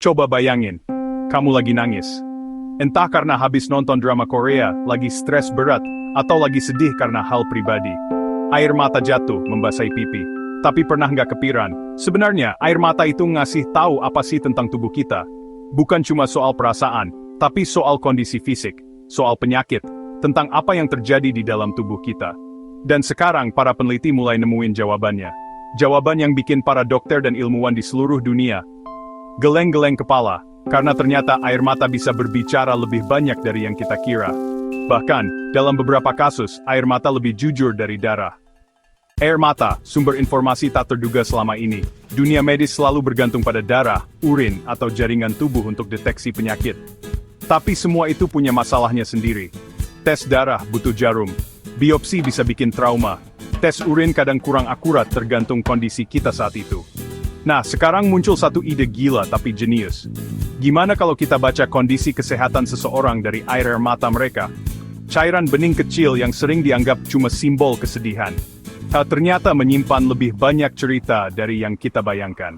Coba bayangin, kamu lagi nangis. Entah karena habis nonton drama Korea, lagi stres berat, atau lagi sedih karena hal pribadi. Air mata jatuh membasahi pipi. Tapi pernah nggak kepikiran, sebenarnya air mata itu ngasih tahu apa sih tentang tubuh kita? Bukan cuma soal perasaan, tapi soal kondisi fisik, soal penyakit, tentang apa yang terjadi di dalam tubuh kita. Dan sekarang para peneliti mulai nemuin jawabannya. Jawaban yang bikin para dokter dan ilmuwan di seluruh dunia geleng-geleng kepala, karena ternyata air mata bisa berbicara lebih banyak dari yang kita kira. Bahkan, dalam beberapa kasus, air mata lebih jujur dari darah. Air mata, sumber informasi tak terduga selama ini. Dunia medis selalu bergantung pada darah, urin, atau jaringan tubuh untuk deteksi penyakit. Tapi semua itu punya masalahnya sendiri. Tes darah butuh jarum. Biopsi bisa bikin trauma. Tes urin kadang kurang akurat tergantung kondisi kita saat itu. Nah, sekarang muncul satu ide gila tapi jenius. Gimana kalau kita baca kondisi kesehatan seseorang dari air mata mereka? Cairan bening kecil yang sering dianggap cuma simbol kesedihan. Ternyata menyimpan lebih banyak cerita dari yang kita bayangkan.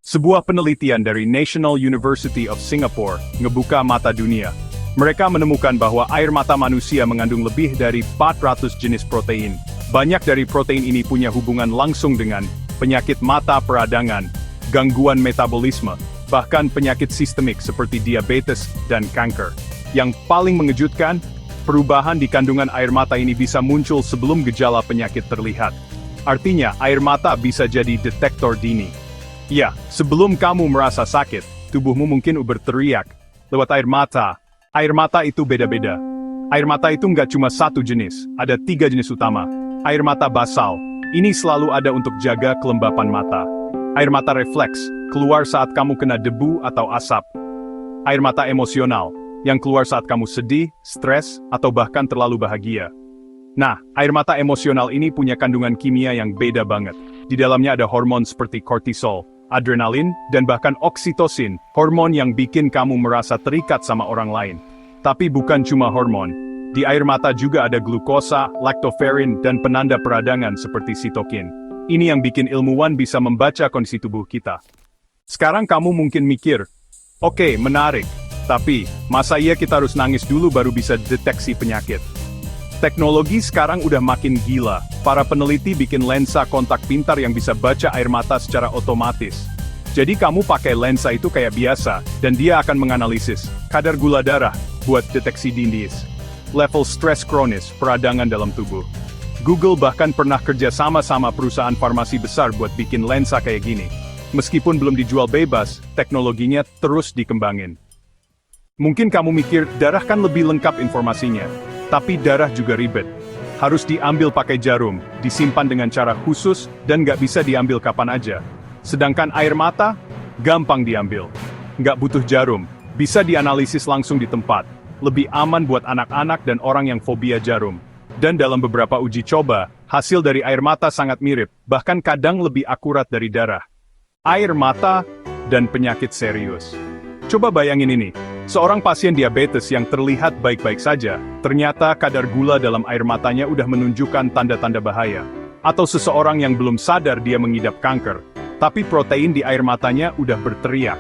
Sebuah penelitian dari National University of Singapore ngebuka mata dunia. Mereka menemukan bahwa air mata manusia mengandung lebih dari 400 jenis protein. Banyak dari protein ini punya hubungan langsung dengan penyakit mata peradangan, gangguan metabolisme, bahkan penyakit sistemik seperti diabetes dan kanker. Yang paling mengejutkan, perubahan di kandungan air mata ini bisa muncul sebelum gejala penyakit terlihat. Artinya, air mata bisa jadi detektor dini. Ya, sebelum kamu merasa sakit, tubuhmu mungkin berteriak lewat air mata. Air mata itu beda-beda. Air mata itu nggak cuma satu jenis, ada 3 jenis utama. Air mata basal. Ini selalu ada untuk jaga kelembapan mata. Air mata refleks, keluar saat kamu kena debu atau asap. Air mata emosional, yang keluar saat kamu sedih, stres, atau bahkan terlalu bahagia. Nah, air mata emosional ini punya kandungan kimia yang beda banget. Di dalamnya ada hormon seperti kortisol, adrenalin, dan bahkan oksitosin, hormon yang bikin kamu merasa terikat sama orang lain. Tapi bukan cuma hormon. Di air mata juga ada glukosa, laktoferin, dan penanda peradangan seperti sitokin. Ini yang bikin ilmuwan bisa membaca kondisi tubuh kita. Sekarang kamu mungkin mikir, oke, menarik, tapi masa iya kita harus nangis dulu baru bisa deteksi penyakit? Teknologi sekarang udah makin gila. Para peneliti bikin lensa kontak pintar yang bisa baca air mata secara otomatis. Jadi kamu pakai lensa itu kayak biasa, dan dia akan menganalisis kadar gula darah buat deteksi diabetes, level stres kronis, peradangan dalam tubuh. Google bahkan pernah kerja sama perusahaan farmasi besar buat bikin lensa kayak gini. Meskipun belum dijual bebas, teknologinya terus dikembangin. Mungkin kamu mikir, darah kan lebih lengkap informasinya. Tapi darah juga ribet. Harus diambil pakai jarum, disimpan dengan cara khusus, dan nggak bisa diambil kapan aja. Sedangkan air mata, gampang diambil. Nggak butuh jarum, bisa dianalisis langsung di tempat. Lebih aman buat anak-anak dan orang yang fobia jarum. Dan dalam beberapa uji coba, hasil dari air mata sangat mirip, bahkan kadang lebih akurat dari darah. Air mata dan penyakit serius. Coba bayangin ini, seorang pasien diabetes yang terlihat baik-baik saja, ternyata kadar gula dalam air matanya udah menunjukkan tanda-tanda bahaya. Atau seseorang yang belum sadar dia mengidap kanker, tapi protein di air matanya udah berteriak.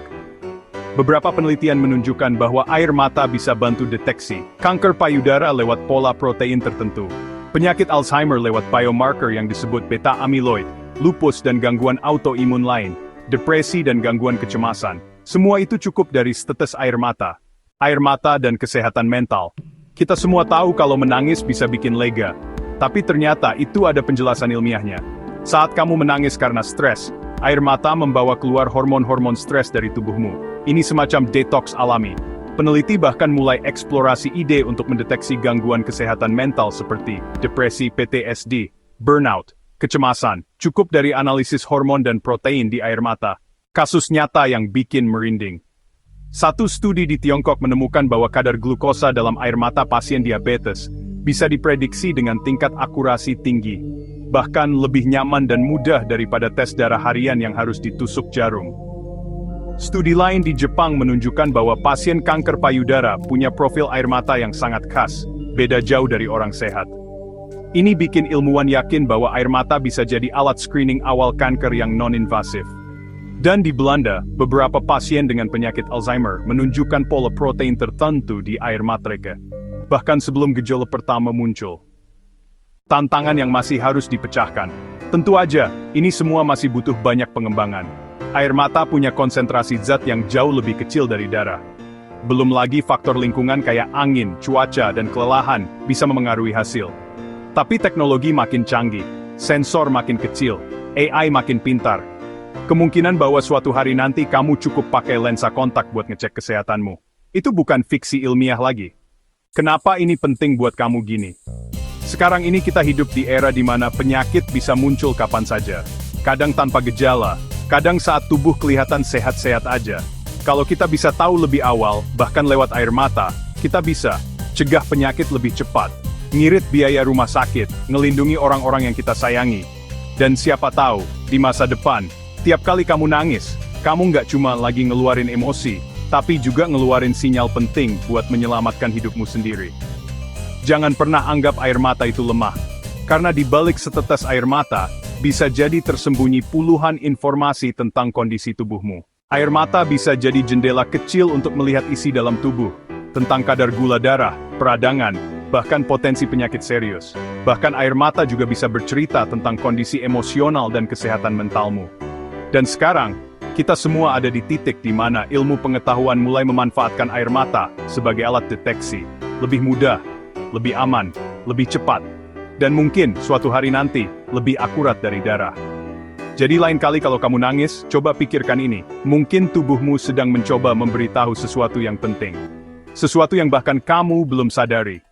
Beberapa penelitian menunjukkan bahwa air mata bisa bantu deteksi kanker payudara lewat pola protein tertentu, penyakit Alzheimer lewat biomarker yang disebut beta-amyloid, lupus dan gangguan autoimun lain, depresi dan gangguan kecemasan. Semua itu cukup dari setetes air mata. Air mata dan kesehatan mental. Kita semua tahu kalau menangis bisa bikin lega, tapi ternyata itu ada penjelasan ilmiahnya. Saat kamu menangis karena stres, air mata membawa keluar hormon-hormon stres dari tubuhmu. Ini semacam detoks alami. Peneliti bahkan mulai eksplorasi ide untuk mendeteksi gangguan kesehatan mental seperti depresi, PTSD, burnout, kecemasan, cukup dari analisis hormon dan protein di air mata. Kasus nyata yang bikin merinding. Satu studi di Tiongkok menemukan bahwa kadar glukosa dalam air mata pasien diabetes bisa diprediksi dengan tingkat akurasi tinggi. Bahkan lebih nyaman dan mudah daripada tes darah harian yang harus ditusuk jarum. Studi lain di Jepang menunjukkan bahwa pasien kanker payudara punya profil air mata yang sangat khas, beda jauh dari orang sehat. Ini bikin ilmuwan yakin bahwa air mata bisa jadi alat screening awal kanker yang non-invasif. Dan di Belanda, beberapa pasien dengan penyakit Alzheimer menunjukkan pola protein tertentu di air mata mereka, bahkan sebelum gejala pertama muncul. Tantangan yang masih harus dipecahkan. Tentu aja, ini semua masih butuh banyak pengembangan. Air mata punya konsentrasi zat yang jauh lebih kecil dari darah. Belum lagi faktor lingkungan kayak angin, cuaca, dan kelelahan bisa memengaruhi hasil. Tapi teknologi makin canggih, sensor makin kecil, AI makin pintar. Kemungkinan bahwa suatu hari nanti kamu cukup pakai lensa kontak buat ngecek kesehatanmu. Itu bukan fiksi ilmiah lagi. Kenapa ini penting buat kamu gini? Sekarang ini kita hidup di era di mana penyakit bisa muncul kapan saja. Kadang tanpa gejala, kadang saat tubuh kelihatan sehat-sehat aja. Kalau kita bisa tahu lebih awal, bahkan lewat air mata, kita bisa cegah penyakit lebih cepat, ngirit biaya rumah sakit, ngelindungi orang-orang yang kita sayangi. Dan siapa tahu, di masa depan, tiap kali kamu nangis, kamu nggak cuma lagi ngeluarin emosi, tapi juga ngeluarin sinyal penting buat menyelamatkan hidupmu sendiri. Jangan pernah anggap air mata itu lemah, karena di balik setetes air mata, bisa jadi tersembunyi puluhan informasi tentang kondisi tubuhmu. Air mata bisa jadi jendela kecil untuk melihat isi dalam tubuh, tentang kadar gula darah, peradangan, bahkan potensi penyakit serius. Bahkan air mata juga bisa bercerita tentang kondisi emosional dan kesehatan mentalmu. Dan sekarang, kita semua ada di titik di mana ilmu pengetahuan mulai memanfaatkan air mata sebagai alat deteksi. Lebih mudah, lebih aman, lebih cepat, dan mungkin suatu hari nanti, lebih akurat dari darah. Jadi lain kali kalau kamu nangis, coba pikirkan ini. Mungkin tubuhmu sedang mencoba memberitahu sesuatu yang penting. Sesuatu yang bahkan kamu belum sadari.